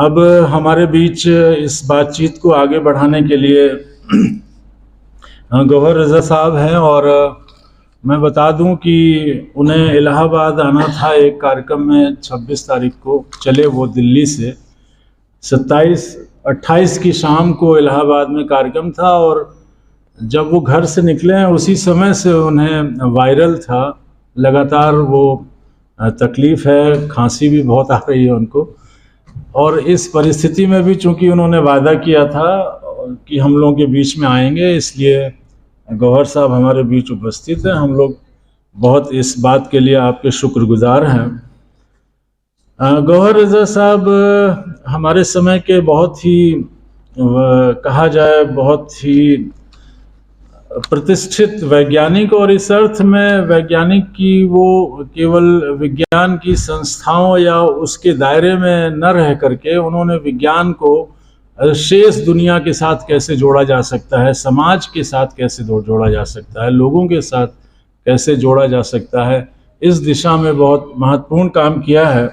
अब हमारे बीच इस बातचीत को आगे बढ़ाने के लिए गौहर रज़ा साहब हैं, और मैं बता दूं कि उन्हें इलाहाबाद आना था एक कार्यक्रम में 26 तारीख को, चले वो दिल्ली से। 27-28 की शाम को इलाहाबाद में कार्यक्रम था, और जब वो घर से निकले हैं उसी समय से उन्हें वायरल था, लगातार वो तकलीफ़ है, खांसी भी बहुत आ रही है उनको। और इस परिस्थिति में भी चूंकि उन्होंने वादा किया था कि हम लोगों के बीच में आएंगे, इसलिए गौहर साहब हमारे बीच उपस्थित हैं। हम लोग बहुत इस बात के लिए आपके शुक्रगुजार हैं। गौहर रज़ा साहब हमारे समय के बहुत ही कहा जाए बहुत ही प्रतिष्ठित वैज्ञानिक, और इस अर्थ में वैज्ञानिक की वो केवल विज्ञान की संस्थाओं या उसके दायरे में न रह करके उन्होंने विज्ञान को शेष दुनिया के साथ कैसे जोड़ा जा सकता है, समाज के साथ कैसे जोड़ा जा सकता है, लोगों के साथ कैसे जोड़ा जा सकता है, इस दिशा में बहुत महत्वपूर्ण काम किया है।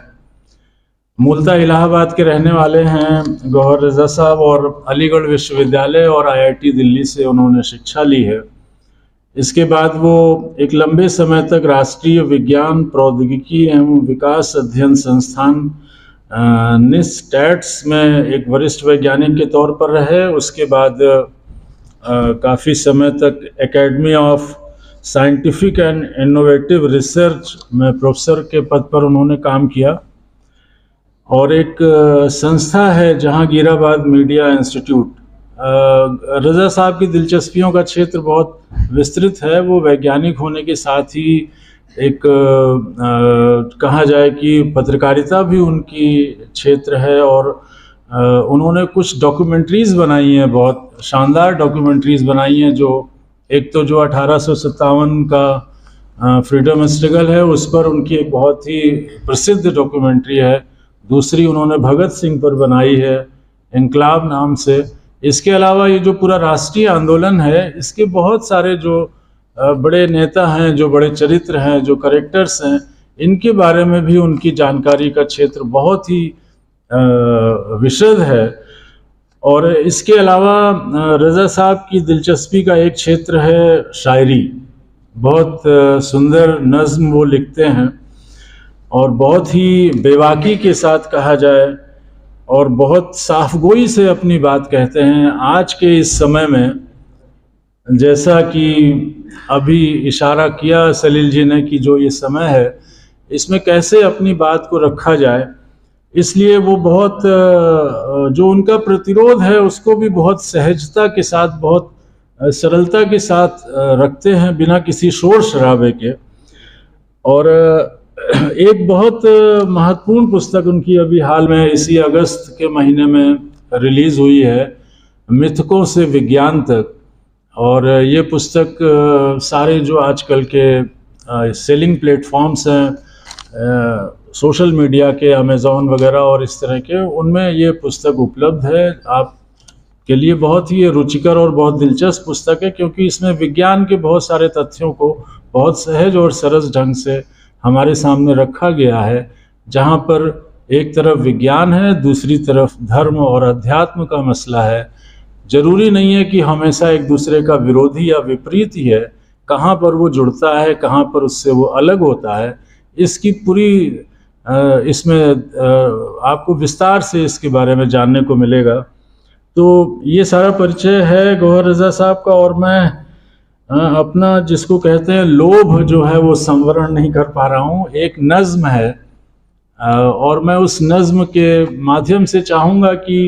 मूलतः इलाहाबाद के रहने वाले हैं गौहर रज़ा साहब, और अलीगढ़ विश्वविद्यालय और IIT दिल्ली से उन्होंने शिक्षा ली है। इसके बाद वो एक लंबे समय तक राष्ट्रीय विज्ञान प्रौद्योगिकी एवं विकास अध्ययन संस्थान NISTATS में एक वरिष्ठ वैज्ञानिक के तौर पर रहे। उसके बाद काफ़ी समय तक academy of scientific and innovative research में प्रोफेसर के पद पर उन्होंने काम किया, और एक संस्था है जहांगीराबाद मीडिया इंस्टीट्यूट। रज़ा साहब की दिलचस्पियों का क्षेत्र बहुत विस्तृत है। वो वैज्ञानिक होने के साथ ही एक कहा जाए कि पत्रकारिता भी उनकी क्षेत्र है, और उन्होंने कुछ डॉक्यूमेंट्रीज़ बनाई हैं, बहुत शानदार डॉक्यूमेंट्रीज़ बनाई हैं। जो एक तो जो 1857 का फ्रीडम स्ट्रगल है, उस पर उनकी एक बहुत ही प्रसिद्ध डॉक्यूमेंट्री है। दूसरी उन्होंने भगत सिंह पर बनाई है, इनकलाब नाम से। इसके अलावा ये जो पूरा राष्ट्रीय आंदोलन है, इसके बहुत सारे जो बड़े नेता हैं, जो बड़े चरित्र हैं, जो करेक्टर्स हैं, इनके बारे में भी उनकी जानकारी का क्षेत्र बहुत ही विशद है। और इसके अलावा रज़ा साहब की दिलचस्पी का एक क्षेत्र है शायरी। बहुत सुंदर नज़्म वो लिखते हैं, और बहुत ही बेबाकी के साथ कहा जाए, और बहुत साफगोई से अपनी बात कहते हैं। आज के इस समय में, जैसा कि अभी इशारा किया सलील जी ने कि जो ये समय है, इसमें कैसे अपनी बात को रखा जाए, इसलिए वो बहुत जो उनका प्रतिरोध है उसको भी बहुत सहजता के साथ, बहुत सरलता के साथ रखते हैं, बिना किसी शोर शराबे के। और एक बहुत महत्वपूर्ण पुस्तक उनकी अभी हाल में इसी अगस्त के महीने में रिलीज़ हुई है, मिथकों से विज्ञान तक। और ये पुस्तक सारे जो आजकल के सेलिंग प्लेटफॉर्म्स हैं, सोशल मीडिया के, अमेज़ॉन वगैरह और इस तरह के, उनमें ये पुस्तक उपलब्ध है। आपके लिए बहुत ही रुचिकर और बहुत दिलचस्प पुस्तक है, क्योंकि इसमें विज्ञान के बहुत सारे तथ्यों को बहुत सहज और सरस ढंग से हमारे सामने रखा गया है, जहाँ पर एक तरफ विज्ञान है, दूसरी तरफ धर्म और अध्यात्म का मसला है। जरूरी नहीं है कि हमेशा एक दूसरे का विरोधी या विपरीत ही है, कहाँ पर वो जुड़ता है, कहाँ पर उससे वो अलग होता है, इसकी पूरी इसमें आपको विस्तार से इसके बारे में जानने को मिलेगा। तो ये सारा परिचय है गौहर रज़ा साहब का, और मैं अपना जिसको कहते हैं लोभ जो है वो संवरण नहीं कर पा रहा हूँ। एक नज़्म है, और मैं उस नज़्म के माध्यम से चाहूँगा कि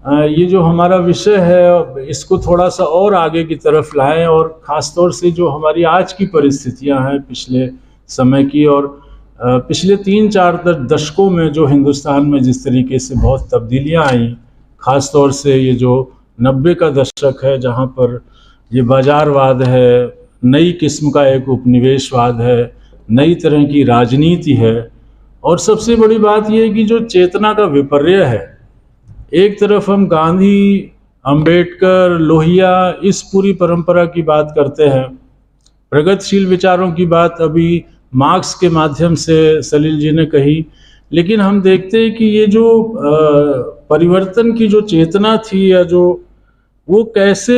ये जो हमारा विषय है इसको थोड़ा सा और आगे की तरफ लाएं, और ख़ास तौर से जो हमारी आज की परिस्थितियां हैं पिछले समय की, और पिछले 3-4 दशकों में जो हिंदुस्तान में जिस तरीके से बहुत तब्दीलियां आई, ख़ास तौर से ये जो 90 का दशक है, जहाँ पर ये बाजारवाद है, नई किस्म का एक उपनिवेशवाद है, नई तरह की राजनीति है, और सबसे बड़ी बात ये है कि जो चेतना का विपर्य है। एक तरफ हम गांधी, अंबेडकर, लोहिया, इस पूरी परंपरा की बात करते हैं, प्रगतिशील विचारों की बात अभी मार्क्स के माध्यम से सलील जी ने कही, लेकिन हम देखते हैं कि ये जो परिवर्तन की जो चेतना थी, या जो वो कैसे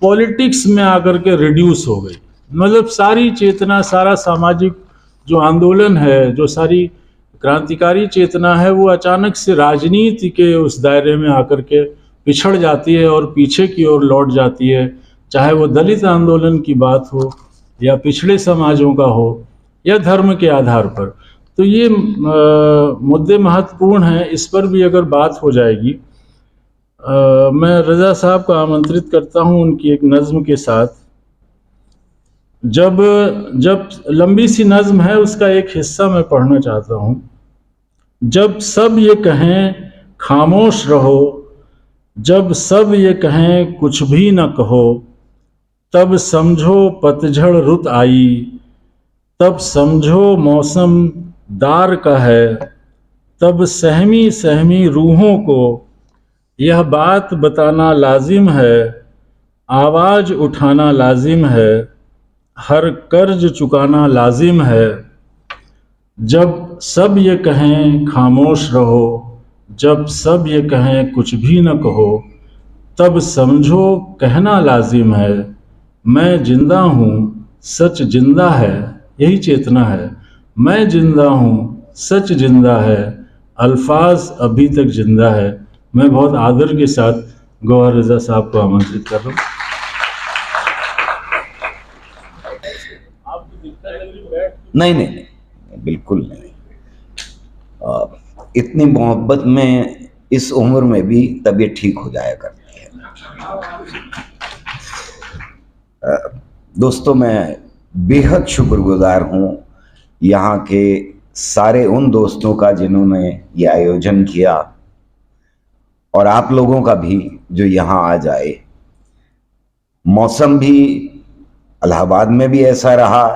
पॉलिटिक्स में आकर के रिड्यूस हो गई। मतलब सारी चेतना, सारा सामाजिक जो आंदोलन है, जो सारी क्रांतिकारी चेतना है, वो अचानक से राजनीति के उस दायरे में आकर के पिछड़ जाती है और पीछे की ओर लौट जाती है। चाहे वो दलित आंदोलन की बात हो, या पिछड़े समाजों का हो, या धर्म के आधार पर। तो ये मुद्दे महत्वपूर्ण हैं। इस पर भी अगर बात हो जाएगी, मैं रज़ा साहब को आमंत्रित करता हूं उनकी एक नज़्म के साथ। जब जब लंबी सी नज़्म है, उसका एक हिस्सा मैं पढ़ना चाहता हूं। जब सब ये कहें खामोश रहो, जब सब ये कहें कुछ भी न कहो, तब समझो पतझड़ रुत आई, तब समझो मौसम दार का है, तब सहमी सहमी रूहों को यह बात बताना लाजिम है, आवाज़ उठाना लाजिम है, हर कर्ज चुकाना लाजिम है। जब सब ये कहें खामोश रहो, जब सब ये कहें कुछ भी न कहो, तब समझो कहना लाजिम है, मैं जिंदा हूँ सच जिंदा है। यही चेतना है, मैं जिंदा हूँ सच जिंदा है, अल्फाज अभी तक जिंदा है। मैं बहुत आदर के साथ गौहर रज़ा साहब को आमंत्रित कर रहा हूँ। नहीं नहीं, बिल्कुल नहीं। इतनी मोहब्बत में इस उम्र में भी तबीयत ठीक हो जाया करती है। दोस्तों, मैं बेहद शुक्रगुजार हूँ यहाँ के सारे उन दोस्तों का जिन्होंने ये आयोजन किया, और आप लोगों का भी जो यहाँ आ जाए। मौसम भी इलाहाबाद में भी ऐसा रहा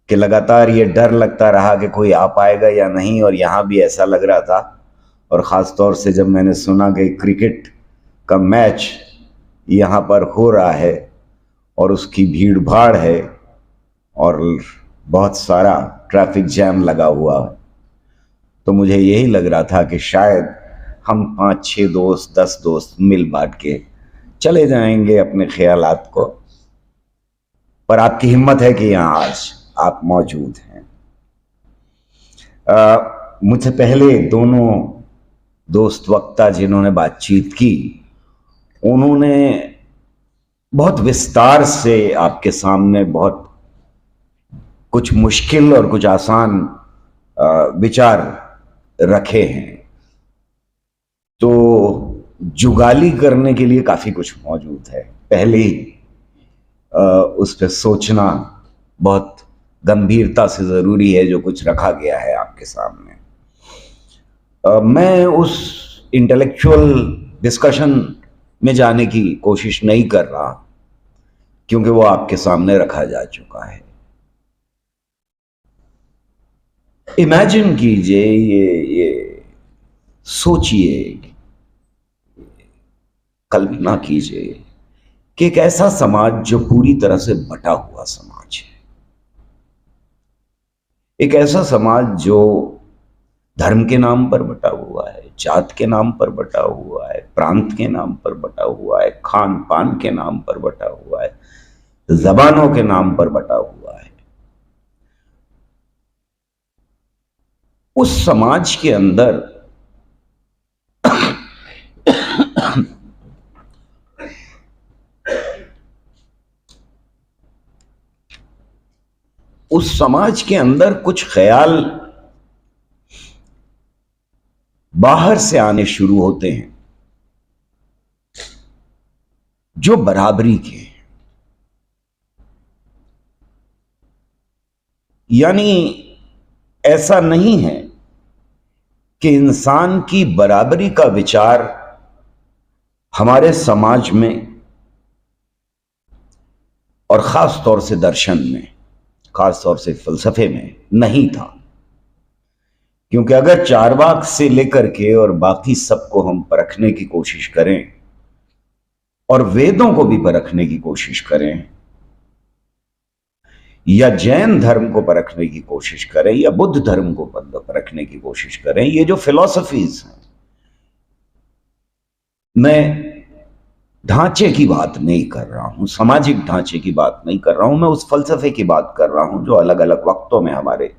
कि लगातार ये डर लगता रहा कि कोई आ पाएगा या नहीं, और यहाँ भी ऐसा लग रहा था। और ख़ास तौर से जब मैंने सुना कि क्रिकेट का मैच यहाँ पर हो रहा है और उसकी भीड़ भाड़ है और बहुत सारा ट्रैफिक जैम लगा हुआ है, तो मुझे यही लग रहा था कि शायद हम 5-6 दोस्त 10 दोस्त मिल बांट के चले जाएंगे अपने ख्यालात को। पर आपकी हिम्मत है कि यहाँ आज आप मौजूद हैं। मुझसे पहले दोनों दोस्त वक्ता जिन्होंने बातचीत की, उन्होंने बहुत विस्तार से आपके सामने बहुत कुछ मुश्किल और कुछ आसान विचार रखे हैं। तो जुगाली करने के लिए काफ़ी कुछ मौजूद है। पहले ही उस पर सोचना बहुत गंभीरता से ज़रूरी है जो कुछ रखा गया है आपके सामने। मैं उस इंटेलेक्चुअल डिस्कशन में जाने की कोशिश नहीं कर रहा, क्योंकि वो आपके सामने रखा जा चुका है। इमेजिन कीजिए, ये सोचिए, कल्पना कीजिए कि एक ऐसा समाज जो पूरी तरह से बटा हुआ समाज है, एक ऐसा समाज जो धर्म के नाम पर बटा हुआ है, जात के नाम पर बटा हुआ है, प्रांत के नाम पर बटा हुआ है, खान पान के नाम पर बटा हुआ है, जबानों के नाम पर बटा हुआ है। उस समाज के अंदर कुछ ख्याल बाहर से आने शुरू होते हैं जो बराबरी के हैं। यानी ऐसा नहीं है कि इंसान की बराबरी का विचार हमारे समाज में और ख़ास तौर से दर्शन में, ख़ास तौर से फ़लसफ़े में नहीं था। क्योंकि अगर चारवाक से लेकर के और बाकी सबको हम परखने की कोशिश करें और वेदों को भी परखने की कोशिश करें, या जैन धर्म को परखने की कोशिश करें या बुद्ध धर्म को परखने की कोशिश करें, ये जो फिलॉसफीज हैं, मैं ढांचे की बात नहीं कर रहा हूं, सामाजिक ढांचे की बात नहीं कर रहा हूं, मैं उस फलसफे की बात कर रहा हूं जो अलग अलग वक्तों में हमारे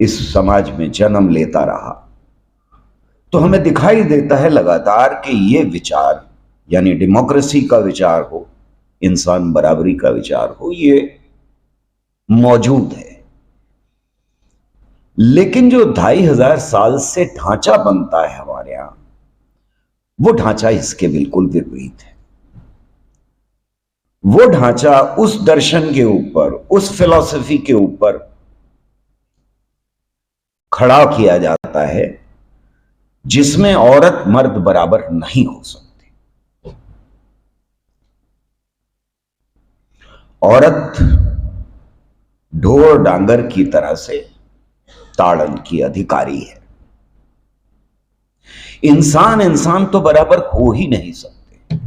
इस समाज में जन्म लेता रहा। तो हमें दिखाई देता है लगातार कि ये विचार, यानी डेमोक्रेसी का विचार हो, इंसान बराबरी का विचार हो, ये मौजूद है। लेकिन जो 2500 साल से ढांचा बनता है हमारे यहां, वो ढांचा इसके बिल्कुल विपरीत है। वो ढांचा उस दर्शन के ऊपर, उस फिलॉसफी के ऊपर खड़ा किया जाता है जिसमें औरत मर्द बराबर नहीं हो सकती। औरत ढोर डांगर की तरह से ताड़न की अधिकारी है। इंसान इंसान तो बराबर हो ही नहीं सकते।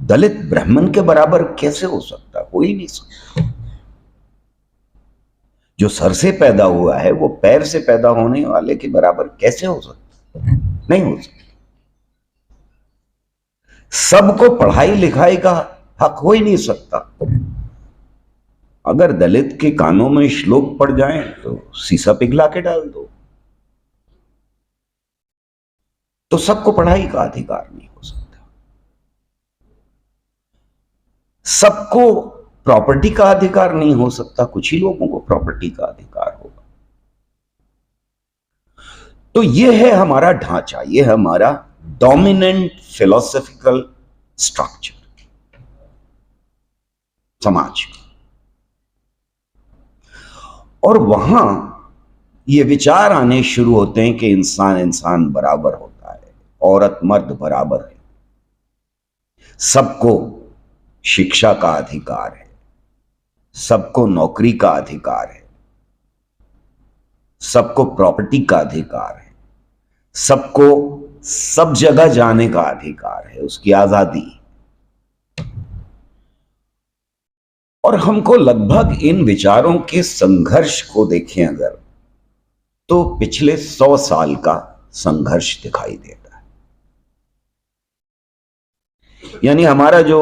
दलित ब्राह्मण के बराबर कैसे हो सकता? हो ही नहीं सकता। जो सर से पैदा हुआ है वो पैर से पैदा होने वाले के बराबर कैसे हो सकता? नहीं हो सकता। सबको पढ़ाई लिखाई का हक हो ही नहीं सकता। अगर दलित के कानों में श्लोक पड़ जाएं तो शीशा पिघला के डाल दो। तो सबको पढ़ाई का अधिकार नहीं हो सकता। सबको प्रॉपर्टी का अधिकार नहीं हो सकता। कुछ ही लोगों को प्रॉपर्टी का अधिकार होगा। तो यह है हमारा ढांचा, यह है हमारा डोमिनेंट फिलोसॉफिकल स्ट्रक्चर समाज का। और वहां ये विचार आने शुरू होते हैं कि इंसान इंसान बराबर होता है, औरत मर्द बराबर है, सबको शिक्षा का अधिकार है, सबको नौकरी का अधिकार है, सबको प्रॉपर्टी का अधिकार है, सबको सब जगह जाने का अधिकार है, उसकी आजादी। और हमको लगभग इन विचारों के संघर्ष को देखें अगर, तो पिछले 100 साल का संघर्ष दिखाई देता है। यानी हमारा जो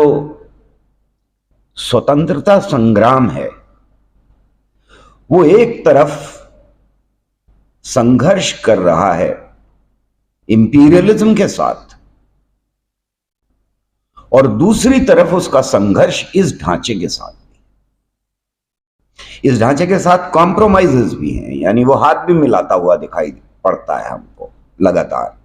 स्वतंत्रता संग्राम है वो एक तरफ संघर्ष कर रहा है इंपीरियलिज्म के साथ, और दूसरी तरफ उसका संघर्ष इस ढांचे के साथ। इस ढांचे के साथ कॉम्प्रोमाइजेस भी हैं, यानी वो हाथ भी मिलाता हुआ दिखाई पड़ता है हमको लगातार।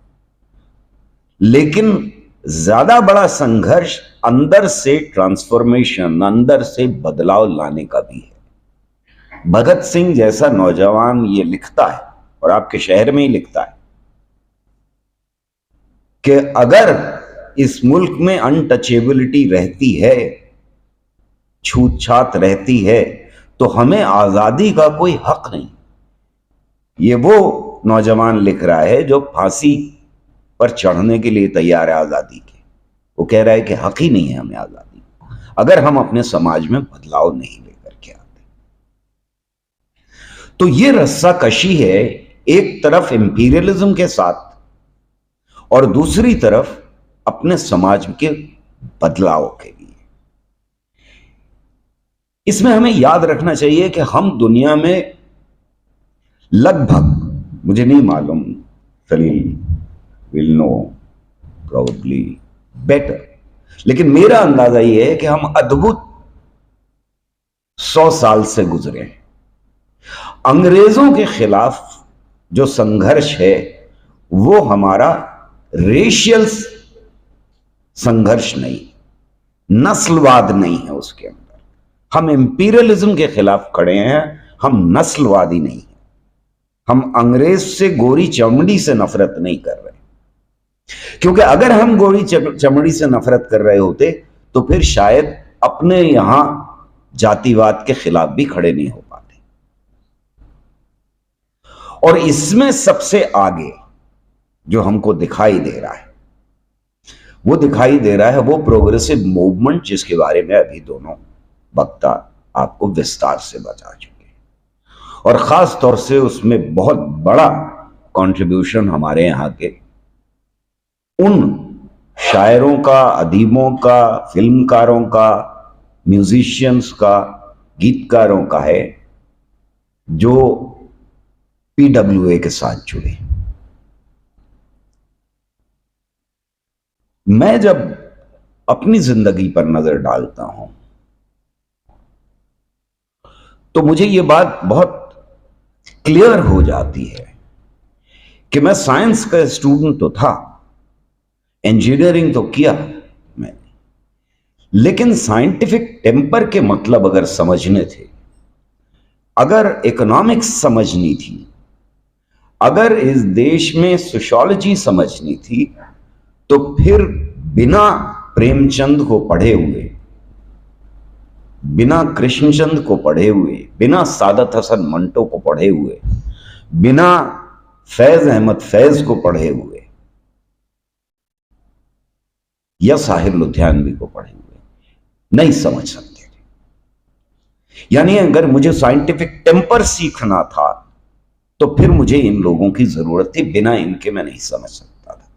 लेकिन ज्यादा बड़ा संघर्ष अंदर से ट्रांसफॉर्मेशन, अंदर से बदलाव लाने का भी है। भगत सिंह जैसा नौजवान ये लिखता है, और आपके शहर में ही लिखता है, कि अगर इस मुल्क में अनटचेबिलिटी रहती है, छूत-छात रहती है, तो हमें आजादी का कोई हक नहीं। ये वो नौजवान लिख रहा है जो फांसी पर चढ़ने के लिए तैयार है आजादी के। वो कह रहा है कि हक ही नहीं है हमें आजादी, अगर हम अपने समाज में बदलाव नहीं लेकर के आते। तो ये रस्साकशी है, एक तरफ इंपीरियलिज्म के साथ और दूसरी तरफ अपने समाज के बदलाव के लिए। इसमें हमें याद रखना चाहिए कि हम दुनिया में लगभग, मुझे नहीं मालूम, Khalil will know probably better, लेकिन मेरा अंदाजा यह है कि हम अद्भुत 100 साल से गुजरे हैं। अंग्रेजों के खिलाफ जो संघर्ष है वो हमारा रेशियल संघर्ष नहीं, नस्लवाद नहीं है उसके अंदर। हम इंपीरियलिज्म के खिलाफ खड़े हैं, हम नस्लवादी नहीं हैं। हम अंग्रेज से गोरी चमड़ी से नफरत नहीं कर रहे, क्योंकि अगर हम गोरी चमड़ी से नफरत कर रहे होते तो फिर शायद अपने यहां जातिवाद के खिलाफ भी खड़े नहीं हो पाते। और इसमें सबसे आगे जो हमको दिखाई दे रहा है वो दिखाई दे रहा है वो प्रोग्रेसिव मूवमेंट, जिसके बारे में अभी दोनों वक्ता आपको विस्तार से बता चुके हैं। और ख़ास तौर से उसमें बहुत बड़ा कंट्रीब्यूशन हमारे यहाँ के उन शायरों का, अदीबों का, फिल्मकारों का, म्यूजिशियंस का, गीतकारों का है जो पीडब्ल्यूए के साथ जुड़े। मैं जब अपनी जिंदगी पर नजर डालता हूं तो मुझे यह बात बहुत क्लियर हो जाती है कि मैं साइंस का स्टूडेंट तो था, इंजीनियरिंग तो किया मैंने, लेकिन साइंटिफिक टेम्पर के मतलब अगर समझने थे, अगर इकोनॉमिक्स समझनी थी, अगर इस देश में सोशियोलॉजी समझनी थी, तो फिर बिना प्रेमचंद को पढ़े हुए, बिना कृष्णचंद को पढ़े हुए, बिना सादत हसन मंटो को पढ़े हुए, बिना फैज अहमद फैज को पढ़े हुए या साहिर लुधियानवी को पढ़े हुए नहीं समझ सकते थे। यानी अगर मुझे साइंटिफिक टेम्पर सीखना था तो फिर मुझे इन लोगों की जरूरत थी, बिना इनके मैं नहीं समझ सकता था।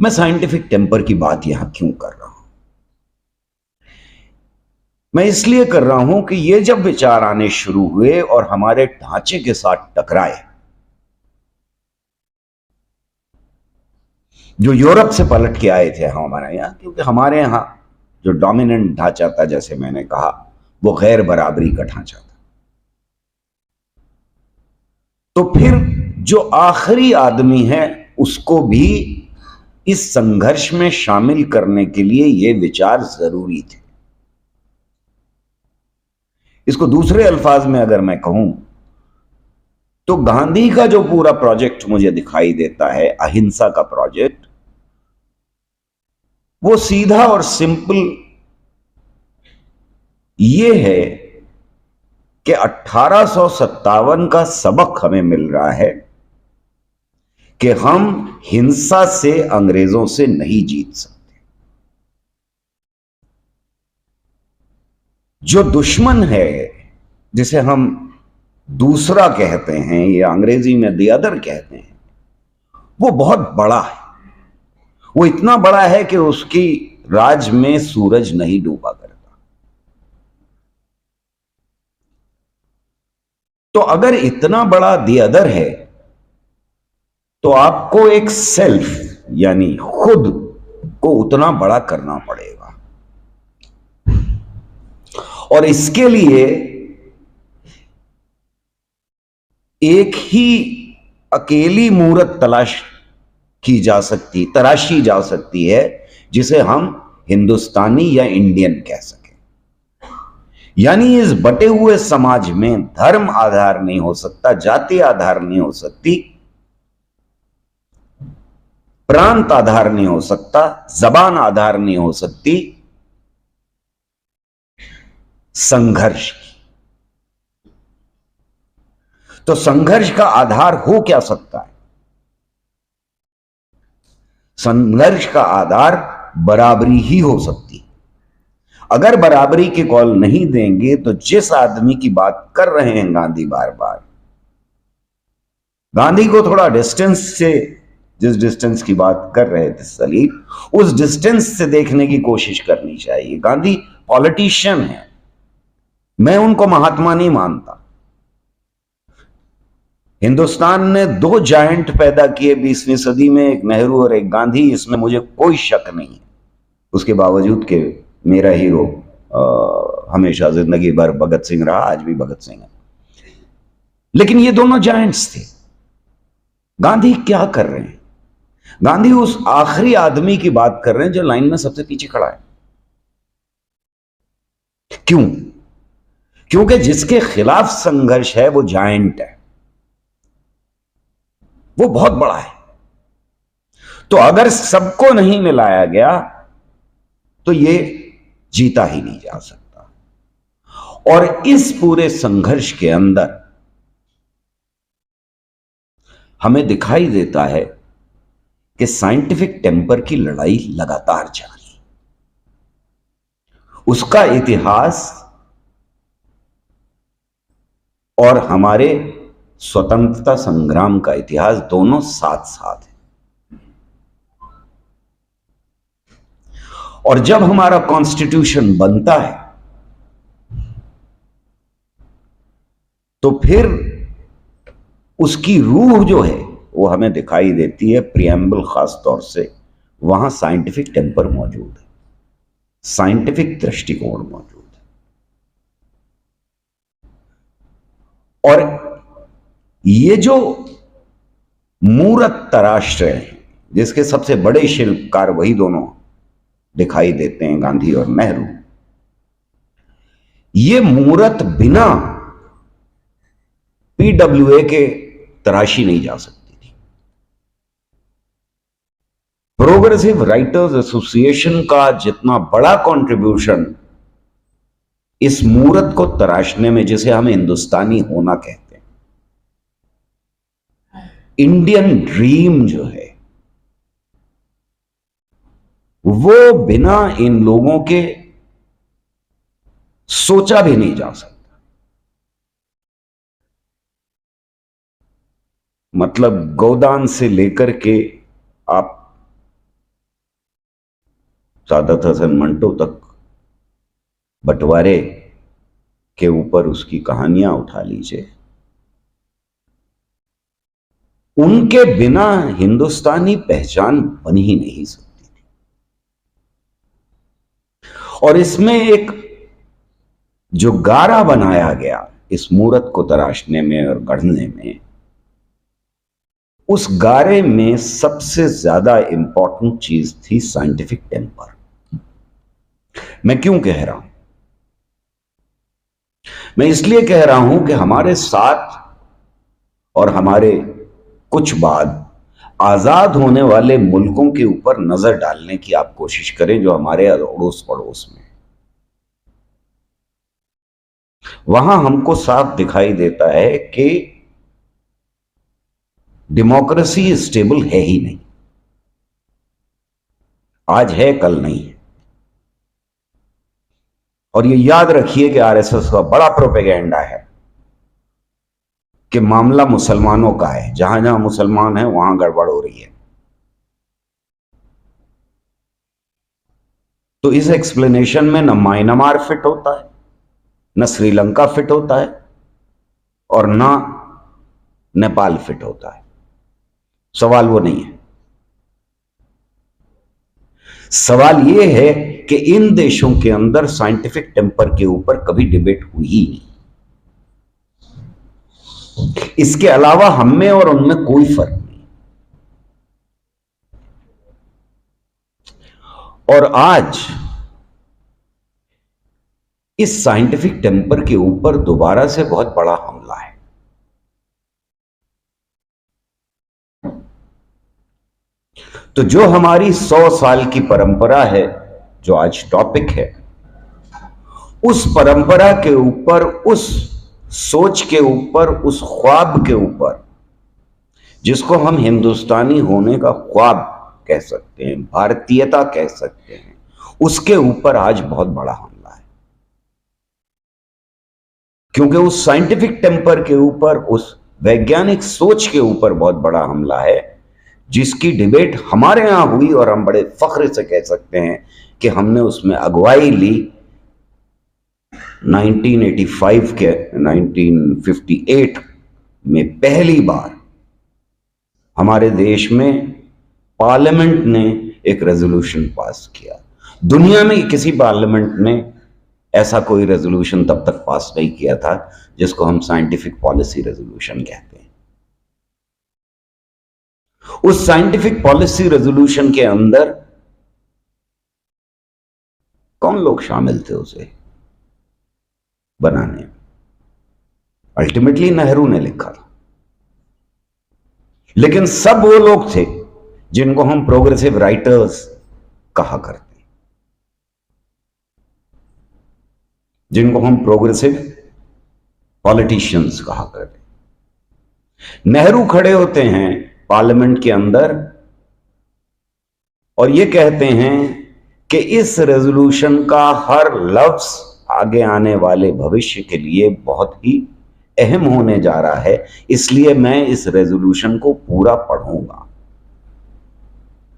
मैं साइंटिफिक टेम्पर की बात यहां क्यों कर रहा हूं? मैं इसलिए कर रहा हूं कि ये जब विचार आने शुरू हुए और हमारे ढांचे के साथ टकराए, जो यूरोप से पलट के आए थे हमारे यहां, क्योंकि हमारे यहां जो डोमिनेंट ढांचा था, जैसे मैंने कहा, वो गैर बराबरी का ढांचा था। तो फिर जो आखिरी आदमी है उसको भी इस संघर्ष में शामिल करने के लिए ये विचार जरूरी थे। इसको दूसरे अल्फाज में अगर मैं कहूं तो गांधी का जो पूरा प्रोजेक्ट मुझे दिखाई देता है, अहिंसा का प्रोजेक्ट, वो सीधा और सिंपल ये है कि 1857 का सबक हमें मिल रहा है कि हम हिंसा से अंग्रेजों से नहीं जीत सकते। जो दुश्मन है, जिसे हम दूसरा कहते हैं या अंग्रेजी में द अदर कहते हैं, वो बहुत बड़ा है। वो इतना बड़ा है कि उसकी राज में सूरज नहीं डूबा करता। तो अगर इतना बड़ा द अदर है तो आपको एक सेल्फ यानी खुद को उतना बड़ा करना पड़ेगा। और इसके लिए एक ही अकेली मूरत तराशी जा सकती है जिसे हम हिंदुस्तानी या इंडियन कह सकें। यानी इस बटे हुए समाज में धर्म आधार नहीं हो सकता, जाति आधार नहीं हो सकती, प्रांत आधार नहीं हो सकता, जबान आधार नहीं हो सकती, संघर्ष की। तो संघर्ष का आधार हो क्या सकता है? संघर्ष का आधार बराबरी ही हो सकती है। अगर बराबरी की कॉल नहीं देंगे तो जिस आदमी की बात कर रहे हैं गांधी बार बार, गांधी को थोड़ा डिस्टेंस से, जिस डिस्टेंस की बात कर रहे थे सलीम, उस डिस्टेंस से देखने की कोशिश करनी चाहिए। गांधी पॉलिटिशियन है, मैं उनको महात्मा नहीं मानता। हिंदुस्तान ने दो जायंट पैदा किए 20वीं सदी में, एक नेहरू और एक गांधी, इसमें मुझे कोई शक नहीं है। उसके बावजूद के मेरा हीरो हमेशा जिंदगी भर भगत सिंह रहा, आज भी भगत सिंह है। लेकिन ये दोनों जायंट्स थे। गांधी क्या कर रहे हैं? गांधी उस आखिरी आदमी की बात कर रहे हैं जो लाइन में सबसे पीछे खड़ा है। क्यों? क्योंकि जिसके खिलाफ संघर्ष है वो जायंट है, वो बहुत बड़ा है। तो अगर सबको नहीं मिलाया गया तो ये जीता ही नहीं जा सकता। और इस पूरे संघर्ष के अंदर हमें दिखाई देता है कि साइंटिफिक टेम्पर की लड़ाई लगातार जारी है। उसका इतिहास और हमारे स्वतंत्रता संग्राम का इतिहास दोनों साथ साथ है। और जब हमारा कॉन्स्टिट्यूशन बनता है तो फिर उसकी रूह जो है वो हमें दिखाई देती है। प्रियम्बल खास तौर से वहां साइंटिफिक टेम्पर मौजूद है, साइंटिफिक दृष्टिकोण मौजूद है। और ये जो मूर्त तराश रहे हैं, जिसके सबसे बड़े शिल्पकार वही दोनों दिखाई देते हैं, गांधी और नेहरू, ये मूर्त बिना पीडब्ल्यूए के तराशी नहीं जा सकती थी। प्रोग्रेसिव राइटर्स एसोसिएशन का जितना बड़ा कंट्रीब्यूशन इस मूर्त को तराशने में, जिसे हम हिंदुस्तानी होना कहते हैं, इंडियन ड्रीम जो है, वो बिना इन लोगों के सोचा भी नहीं जा सकता। मतलब गोदान से लेकर के आप सादत हसन मंटो तक बंटवारे के ऊपर उसकी कहानियां उठा लीजिए, उनके बिना हिंदुस्तानी पहचान बन ही नहीं सकती थी। और इसमें एक जो गारा बनाया गया इस मूर्त को तराशने में और गढ़ने में, उस गारे में सबसे ज्यादा इंपॉर्टेंट चीज थी साइंटिफिक टेम्पर। मैं क्यों कह रहा हूं? मैं इसलिए कह रहा हूं कि हमारे साथ और हमारे कुछ बाद आजाद होने वाले मुल्कों के ऊपर नजर डालने की आप कोशिश करें, जो हमारे अड़ोस पड़ोस में, वहां हमको साफ दिखाई देता है कि डेमोक्रेसी स्टेबल है ही नहीं। आज है, कल नहीं है। और ये याद रखिए कि आरएसएस का बड़ा प्रोपेगेंडा है कि मामला मुसलमानों का है, जहां जहां मुसलमान हैं वहां गड़बड़ हो रही है। तो इस एक्सप्लेनेशन में न म्यांमार फिट होता है, न श्रीलंका फिट होता है, और न नेपाल फिट होता है। सवाल वो नहीं है। सवाल ये है कि इन देशों के अंदर साइंटिफिक टेम्पर के ऊपर कभी डिबेट हुई ही नहीं। इसके अलावा हम में और उनमें कोई फर्क नहीं। और आज इस साइंटिफिक टेम्पर के ऊपर दोबारा से बहुत बड़ा हमला है। तो जो हमारी 100 साल की परंपरा है, जो आज टॉपिक है, उस परंपरा के ऊपर, उस सोच के ऊपर, उस ख्वाब के ऊपर, जिसको हम हिंदुस्तानी होने का ख्वाब कह सकते हैं, भारतीयता कह सकते हैं, उसके ऊपर आज बहुत बड़ा हमला है। क्योंकि उस साइंटिफिक टेम्पर के ऊपर, उस वैज्ञानिक सोच के ऊपर बहुत बड़ा हमला है, जिसकी डिबेट हमारे यहां हुई और हम बड़े फख्र से कह सकते हैं कि हमने उसमें अगुवाई ली। 1985 के 1958 में पहली बार हमारे देश में पार्लियामेंट ने एक रेजोल्यूशन पास किया। दुनिया में किसी पार्लियामेंट ने ऐसा कोई रेजोल्यूशन तब तक पास नहीं किया था, जिसको हम साइंटिफिक पॉलिसी रेजोल्यूशन कहते हैं। उस साइंटिफिक पॉलिसी रेजोल्यूशन के अंदर कौन लोग शामिल थे उसे बनाने में? अल्टीमेटली नेहरू ने लिखा था, लेकिन सब वो लोग थे जिनको हम प्रोग्रेसिव राइटर्स कहा करते हैं, जिनको हम प्रोग्रेसिव पॉलिटिशियंस कहा करते हैं। नेहरू खड़े होते हैं पार्लियामेंट के अंदर और ये कहते हैं कि इस रेजोल्यूशन का हर लफ्ज आगे आने वाले भविष्य के लिए बहुत ही अहम होने जा रहा है, इसलिए मैं इस रेजोल्यूशन को पूरा पढ़ूंगा।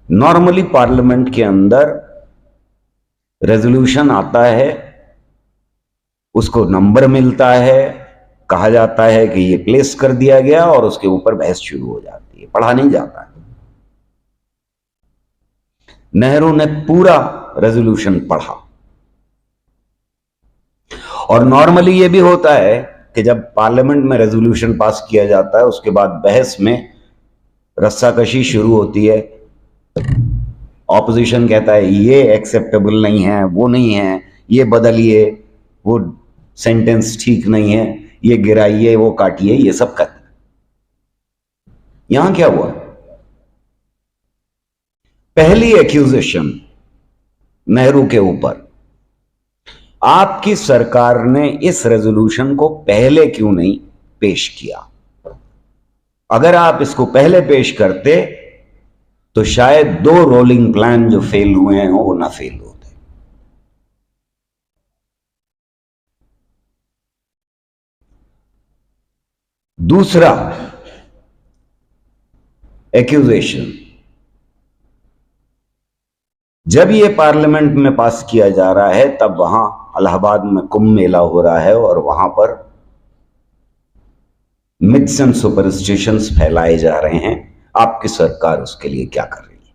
नॉर्मली पार्लियामेंट के अंदर रेजोल्यूशन आता है, उसको नंबर मिलता है, कहा जाता है कि ये प्लेस कर दिया गया और उसके ऊपर बहस शुरू हो जाती है, पढ़ा नहीं जाता है। नेहरू ने पूरा रेजोल्यूशन पढ़ा। और नॉर्मली ये भी होता है कि जब पार्लियामेंट में रेजोल्यूशन पास किया जाता है, उसके बाद बहस में रस्साकशी शुरू होती है। ऑपोजिशन कहता है ये एक्सेप्टेबल नहीं है, वो नहीं है, ये बदलिए, वो सेंटेंस ठीक नहीं है, ये गिराइए, वो काटिए, ये सब कहते हैं। यहां क्या हुआ? पहली एक्यूजेशन नेहरू के ऊपर, आपकी सरकार ने इस रेजोल्यूशन को पहले क्यों नहीं पेश किया? अगर आप इसको पहले पेश करते तो शायद 2 रोलिंग प्लान जो फेल हुए हैं वो ना फेल होते। दूसरा एक्यूजेशन, जब ये पार्लियामेंट में पास किया जा रहा है तब वहां इलाहाबाद में कुंभ मेला हो रहा है और वहां पर मिथ्स एंड सुपरस्टिशंस फैलाए जा रहे हैं। आपकी सरकार उसके लिए क्या कर रही है?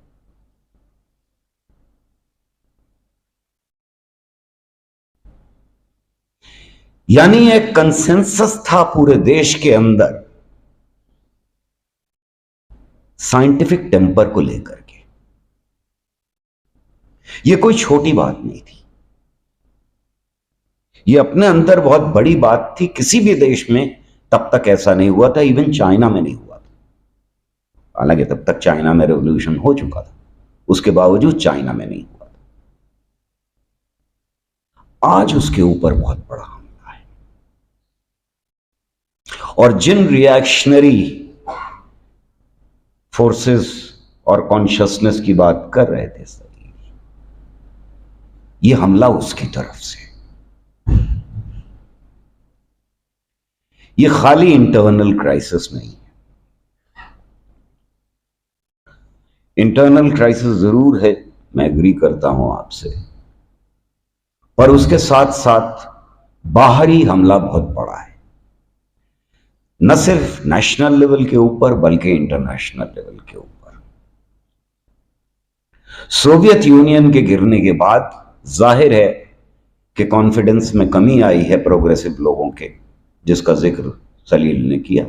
यानी एक कंसेंसस था पूरे देश के अंदर साइंटिफिक टेम्पर को लेकर के। यह कोई छोटी बात नहीं थी, यह अपने अंदर बहुत बड़ी बात थी। किसी भी देश में तब तक ऐसा नहीं हुआ था, इवन चाइना में नहीं हुआ था। हालांकि तब तक चाइना में रेवोल्यूशन हो चुका था, उसके बावजूद चाइना में नहीं हुआ था। आज उसके ऊपर बहुत बड़ा हमला है। और जिन रिएक्शनरी फोर्सेस और कॉन्शियसनेस की बात कर रहे थे सर, ये हमला उसकी तरफ से। ये खाली इंटरनल क्राइसिस नहीं है। इंटरनल क्राइसिस जरूर है, मैं एग्री करता हूं आपसे, पर उसके साथ साथ बाहरी हमला बहुत बड़ा है, न सिर्फ नेशनल लेवल के ऊपर बल्कि इंटरनेशनल लेवल के ऊपर। सोवियत यूनियन के गिरने के बाद जाहिर है कि कॉन्फिडेंस में कमी आई है प्रोग्रेसिव लोगों के, जिसका जिक्र सलील ने किया।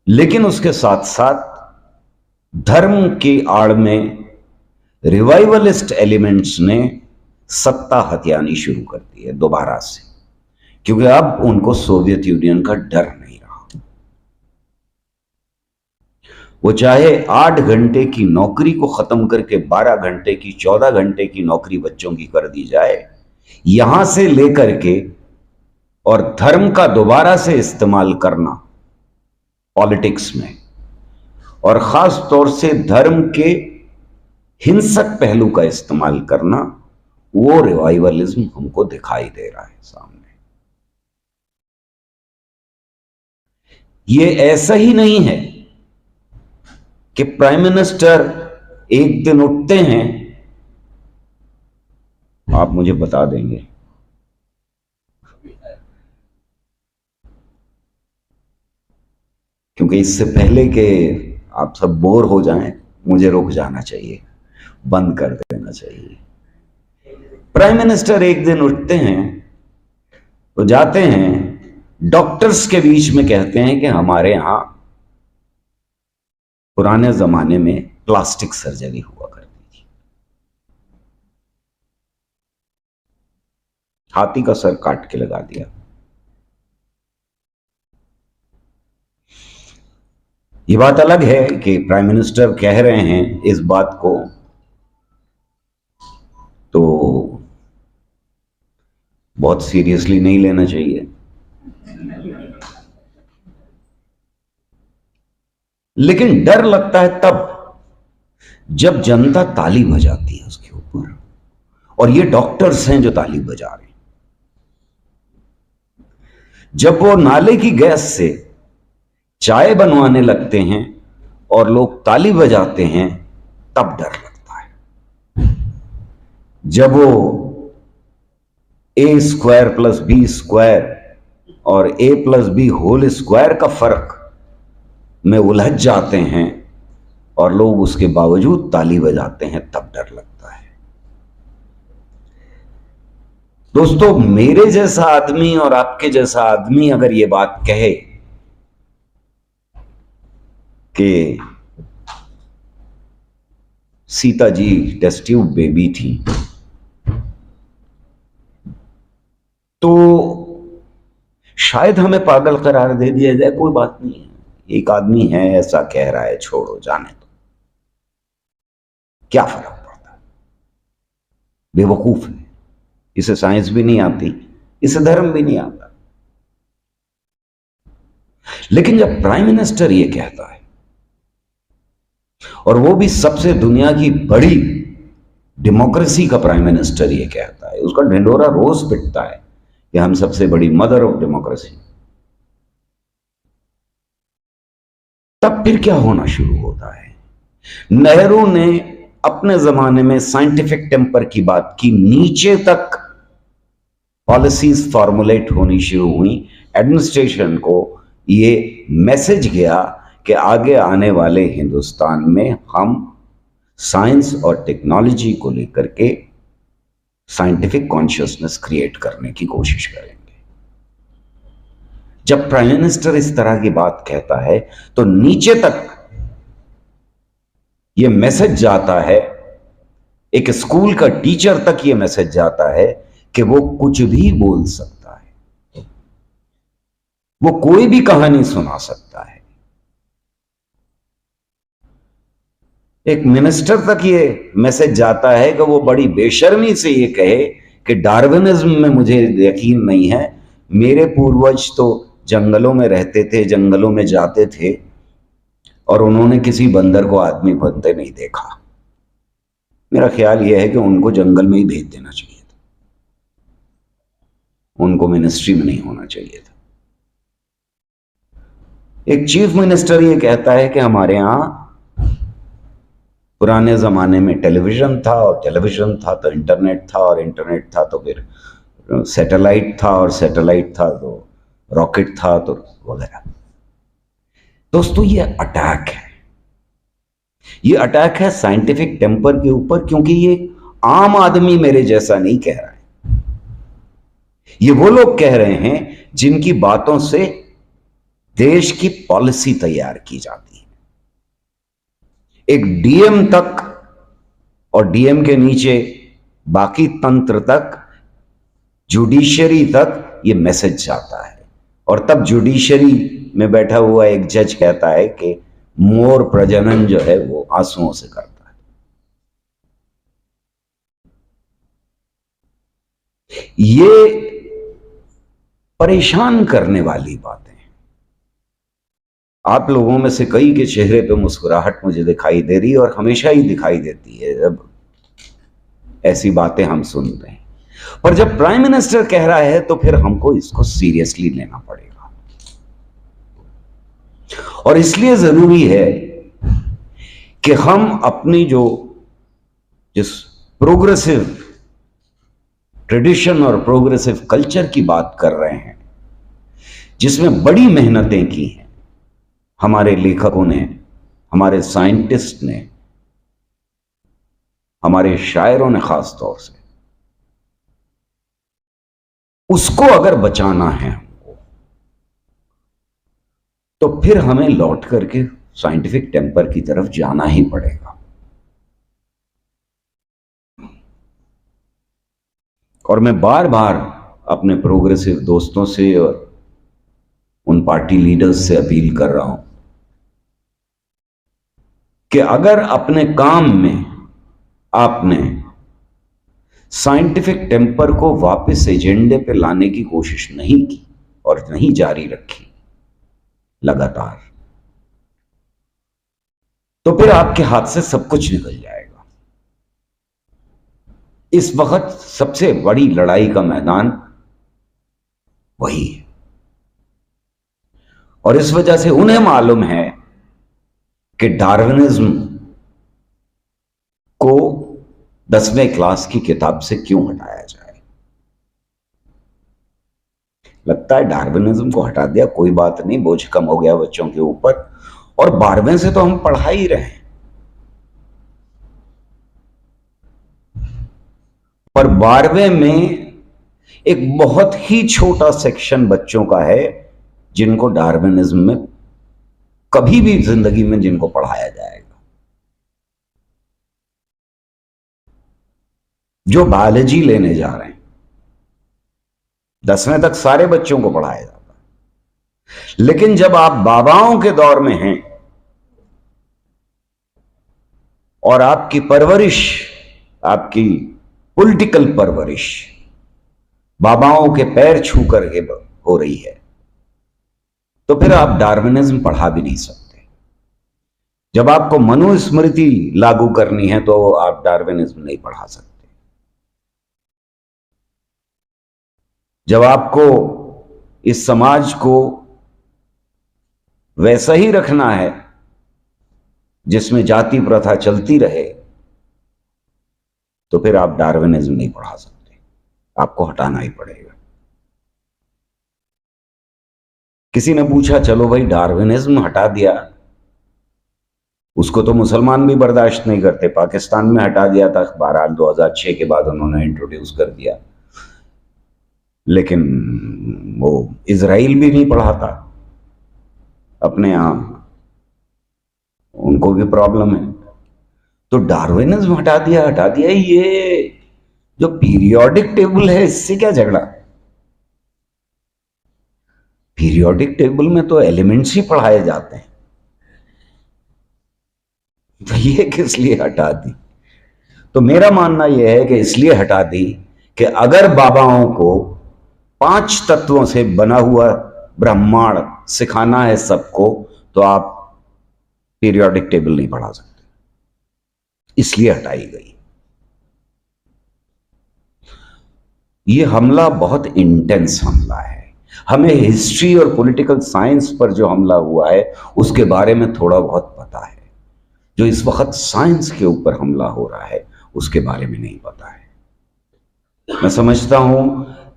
लेकिन उसके साथ साथ धर्म की आड़ में रिवाइवलिस्ट एलिमेंट्स ने सत्ता हथियानी शुरू कर दी है दोबारा से, क्योंकि अब उनको सोवियत यूनियन का डर नहीं रहा। वो चाहे 8 घंटे की नौकरी को खत्म करके 12 घंटे की 14 घंटे की नौकरी बच्चों की कर दी जाए, यहां से लेकर के और धर्म का दोबारा से इस्तेमाल करना पॉलिटिक्स में, और खास तौर से धर्म के हिंसक पहलू का इस्तेमाल करना, वो रिवाइवलिज्म हमको दिखाई दे रहा है सामने। ये ऐसा ही नहीं है कि प्राइम मिनिस्टर एक दिन उठते हैं, आप मुझे बता देंगे, क्योंकि इससे पहले कि आप सब बोर हो जाएं, मुझे रुक जाना चाहिए, बंद कर देना चाहिए। प्राइम मिनिस्टर एक दिन उठते हैं तो जाते हैं डॉक्टर्स के बीच में, कहते हैं कि हमारे यहां पुराने जमाने में प्लास्टिक सर्जरी हुआ करती थी, हाथी का सर काट के लगा दिया। ये बात अलग है कि प्राइम मिनिस्टर कह रहे हैं इस बात को, तो बहुत सीरियसली नहीं लेना चाहिए। लेकिन डर लगता है तब जब जनता ताली बजाती है उसके ऊपर, और ये डॉक्टर्स हैं जो ताली बजा रहे हैं, जब वो नाले की गैस से चाय बनवाने लगते हैं और लोग ताली बजाते हैं, तब डर लगता है। जब वो a² + b² और a+b² का फर्क में उलझ जाते हैं और लोग उसके बावजूद ताली बजाते हैं, तब डर लगता है। दोस्तों, मेरे जैसा आदमी और आपके जैसा आदमी अगर ये बात कहे कि Sita ji test tube baby थी, तो शायद हमें पागल करार दे दिया जाए। कोई बात नहीं है, एक आदमी है ऐसा कह रहा है, छोड़ो, जाने दो, क्या फर्क पड़ता है, बेवकूफ है, इसे साइंस भी नहीं आती, इसे धर्म भी नहीं आता। लेकिन जब प्राइम मिनिस्टर ये कहता है, और वो भी सबसे दुनिया की बड़ी डेमोक्रेसी का प्राइम मिनिस्टर ये कहता है, उसका ढिंढोरा रोज पिटता है कि हम सबसे बड़ी मदर ऑफ डेमोक्रेसी, तब फिर क्या होना शुरू होता है। नेहरू ने अपने जमाने में साइंटिफिक टेम्पर की बात की, नीचे तक पॉलिसीज फॉर्मुलेट होनी शुरू हुई, एडमिनिस्ट्रेशन को ये मैसेज गया कि आगे आने वाले हिंदुस्तान में हम साइंस और टेक्नोलॉजी को लेकर के साइंटिफिक कॉन्शियसनेस क्रिएट करने की कोशिश करेंगे। जब प्राइम मिनिस्टर इस तरह की बात कहता है तो नीचे तक यह मैसेज जाता है, एक स्कूल का टीचर तक यह मैसेज जाता है कि वो कुछ भी बोल सकता है, वो कोई भी कहानी सुना सकता है। एक मिनिस्टर तक ये मैसेज जाता है कि वो बड़ी बेशर्मी से ये कहे कि डार्विनिज्म में मुझे यकीन नहीं है, मेरे पूर्वज तो जंगलों में रहते थे, जंगलों में जाते थे और उन्होंने किसी बंदर को आदमी बनते नहीं देखा। मेरा ख्याल यह है कि उनको जंगल में ही भेज देना चाहिए था, उनको मिनिस्ट्री में नहीं होना चाहिए था। एक चीफ मिनिस्टर ये कहता है कि हमारे यहां पुराने जमाने में टेलीविजन था, और टेलीविजन था तो इंटरनेट था, और इंटरनेट था तो फिर सैटेलाइट था, और सैटेलाइट था तो रॉकेट था, तो वगैरह। दोस्तों, ये अटैक है, ये अटैक है साइंटिफिक टेम्पर के ऊपर, क्योंकि ये आम आदमी मेरे जैसा नहीं कह रहा है, ये वो लोग कह रहे हैं जिनकी बातों से देश की पॉलिसी तैयार की जाती है। एक डीएम तक और डीएम के नीचे बाकी तंत्र तक, जुडिशरी तक ये मैसेज जाता है, और तब जुडिशरी में बैठा हुआ एक जज कहता है कि मोर प्रजनन जो है वो आंसुओं से करता है। ये परेशान करने वाली बातें, आप लोगों में से कई के चेहरे पे मुस्कुराहट मुझे दिखाई दे रही है, और हमेशा ही दिखाई देती है जब ऐसी बातें हम सुनते हैं। पर जब प्राइम मिनिस्टर कह रहा है तो फिर हमको इसको सीरियसली लेना पड़ेगा, और इसलिए जरूरी है कि हम अपनी जिस प्रोग्रेसिव ट्रेडिशन और प्रोग्रेसिव कल्चर की बात कर रहे हैं, जिसमें बड़ी मेहनतें की हैं हमारे लेखकों ने, हमारे साइंटिस्ट ने, हमारे शायरों ने खास तौर से, उसको अगर बचाना है हमको, तो फिर हमें लौट करके साइंटिफिक टेम्पर की तरफ जाना ही पड़ेगा। और मैं बार बार अपने प्रोग्रेसिव दोस्तों से और उन पार्टी लीडर्स से अपील कर रहा हूं कि अगर अपने काम में आपने साइंटिफिक टेम्पर को वापस एजेंडे पे लाने की कोशिश नहीं की और नहीं जारी रखी लगातार, तो फिर आपके हाथ से सब कुछ निकल जाएगा। इस वक्त सबसे बड़ी लड़ाई का मैदान वही है, और इस वजह से उन्हें मालूम है कि डार्विनिज्म को 10वें क्लास की किताब से क्यों हटाया जाए। लगता है डार्विनिज्म को हटा दिया, कोई बात नहीं, बोझ कम हो गया बच्चों के ऊपर, और 12वें से तो हम पढ़ा ही रहे हैं। पर 12वें में एक बहुत ही छोटा सेक्शन बच्चों का है जिनको डार्विनिज्म में कभी भी जिंदगी में जिनको पढ़ाया जाएगा। जो बायोलॉजी लेने जा रहे हैं, 10वें तक सारे बच्चों को पढ़ाया जाता है, लेकिन जब आप बाबाओं के दौर में हैं और आपकी परवरिश, आपकी पॉलिटिकल परवरिश बाबाओं के पैर छू करके हो रही है, तो फिर आप डार्विनिज्म पढ़ा भी नहीं सकते। जब आपको मनुस्मृति लागू करनी है तो आप डार्विनिज्म नहीं पढ़ा सकते। जब आपको इस समाज को वैसा ही रखना है जिसमें जाति प्रथा चलती रहे, तो फिर आप डार्विनिज्म नहीं पढ़ा सकते, आपको हटाना ही पड़ेगा। किसी ने पूछा चलो भाई डार्विनिज्म हटा दिया, उसको तो मुसलमान भी बर्दाश्त नहीं करते, पाकिस्तान में हटा दिया था, बहरहाल 2006 के बाद उन्होंने इंट्रोड्यूस कर दिया, लेकिन वो इजराइल भी नहीं पढ़ाता अपने यहां, उनको भी प्रॉब्लम है। तो डार्विनिज्म हटा दिया, ये जो पीरियोडिक टेबल है इससे क्या झगड़ा। पीरियोडिक टेबल में तो एलिमेंट्स ही पढ़ाए जाते हैं, तो ये किस लिए हटा दी। तो मेरा मानना यह है कि इसलिए हटा दी कि अगर बाबाओं को 5 तत्वों से बना हुआ ब्रह्मांड सिखाना है सबको, तो आप पीरियोडिक टेबल नहीं पढ़ा सकते, इसलिए हटाई गई। यह हमला बहुत इंटेंस हमला है। हमें हिस्ट्री और पॉलिटिकल साइंस पर जो हमला हुआ है उसके बारे में थोड़ा बहुत पता है, जो इस वक्त साइंस के ऊपर हमला हो रहा है उसके बारे में नहीं पता है। मैं समझता हूं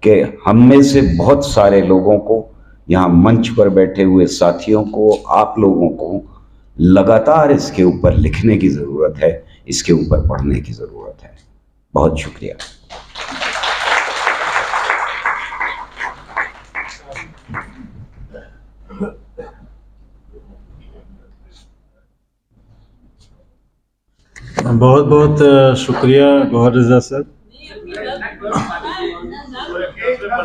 कि हम में से बहुत सारे लोगों को, यहां मंच पर बैठे हुए साथियों को, आप लोगों को लगातार इसके ऊपर लिखने की जरूरत है, इसके ऊपर पढ़ने की जरूरत है। बहुत शुक्रिया। बहुत बहुत शुक्रिया गौहर रजा सर।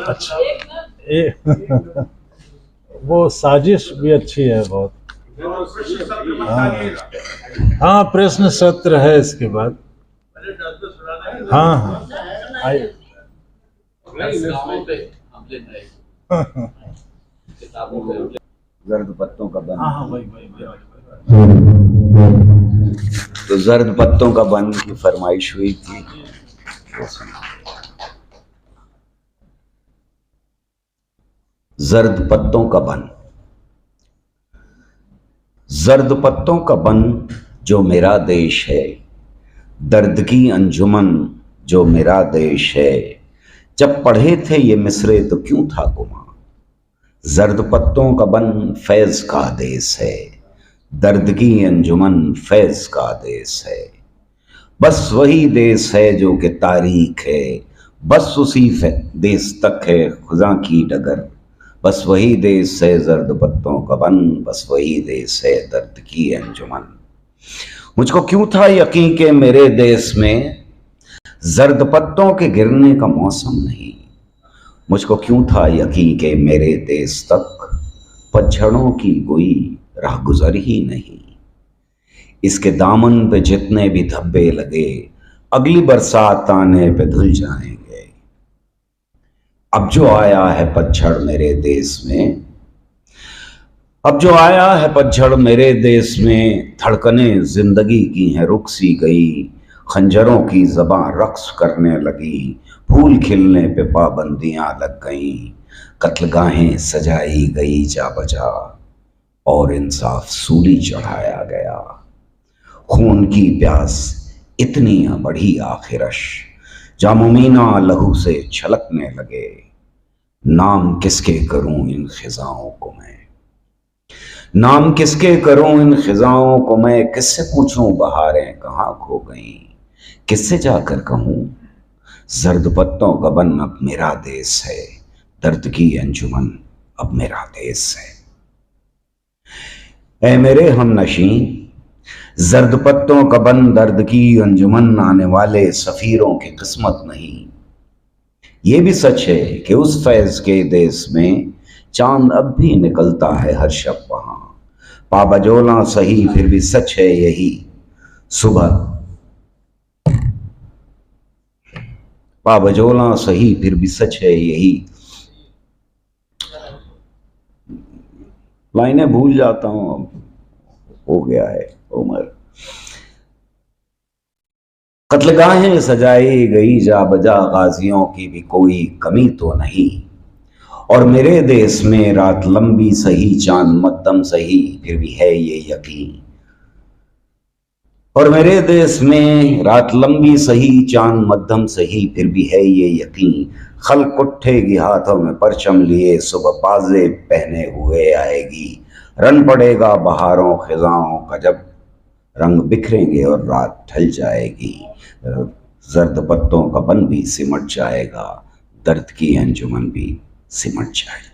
अच्छा, वो साजिश भी अच्छी है बहुत। हाँ, प्रश्न सत्र है इसके बाद। हाँ हाँ, आइए। जर्द पत्तों का बन। हाँ भाई भाई। तो जर्द पत्तों का बन की फरमाइश हुई थी। जर्द पत्तों का बन। जर्द पत्तों का बन जो मेरा देश है, दर्द की अंजुमन जो मेरा देश है, जब पढ़े थे ये मिसरे तो क्यों था गुमा। जर्द पत्तों का बन फैज का देश है, दर्द की अंजुमन फैज का देश है। बस वही देश है जो कि तारीख है, बस उसी देश तक है खुदा की डगर। बस वही देश है जर्द पत्तों का बन, बस वही देश है दर्द की अंजुमन। मुझको क्यों था यकीन के मेरे देश में जर्द पत्तों के गिरने का मौसम नहीं। मुझको क्यों था यकीन के मेरे देश तक पतझड़ों की कोई राहगुजर ही नहीं। इसके दामन पे जितने भी धब्बे लगे अगली बरसात आने पे धुल जाएंगे। अब जो आया है पतझड़ मेरे देश में, अब जो आया है पतझड़ मेरे देश में, धड़कनें जिंदगी की हैं रुक सी गई, खंजरों की ज़बां रक्स करने लगी, फूल खिलने पे पाबंदियां लग गईं, कत्लगाहें सजाई गई जा बजा, और इंसाफ सूली चढ़ाया गया। खून की प्यास इतनी बढ़ी आखिरश, जामुमीना लहू से छलकने लगे, नाम किसके करूं इन खिजाओं को मैं, नाम किसके करूं इन खिजाओं को मैं, किससे पूछूं बहारें कहाँ खो गईं, किससे जाकर कहूं जर्द पत्तों का बन अब मेरा देश है, दर्द की अंजुमन अब मेरा देश है। ऐ मेरे हमनशी, जर्द पत्तों का बन दर्द की अंजुमन, आने वाले सफीरों की किस्मत नहीं। ये भी सच है कि उस फैज के देश में चांद अब भी निकलता है हर शब वहां, पाबजोला सही फिर भी सच है यही, सुबह पाबजोला सही फिर भी सच है यही। लाइनें भूल जाता हूं, अब हो गया है उम्र। कत्लगाहें सजाई गई जा बजा, गाजियों की भी कोई कमी तो नहीं, और मेरे देश में रात लंबी सही चांद मध्यम सही फिर भी है ये यकीन, और मेरे देश में रात लंबी सही चांद मध्यम सही फिर भी है ये यकीन, खल्क उठेगी हाथों में परचम लिए, सुबह पाजे पहने हुए आएगी, रन पड़ेगा बहारों खिजाओं का जब, रंग बिखरेंगे और रात ढल जाएगी, जर्द पत्तों का बन भी सिमट जाएगा, दर्द की अंजुमन भी सिमट जाएगी।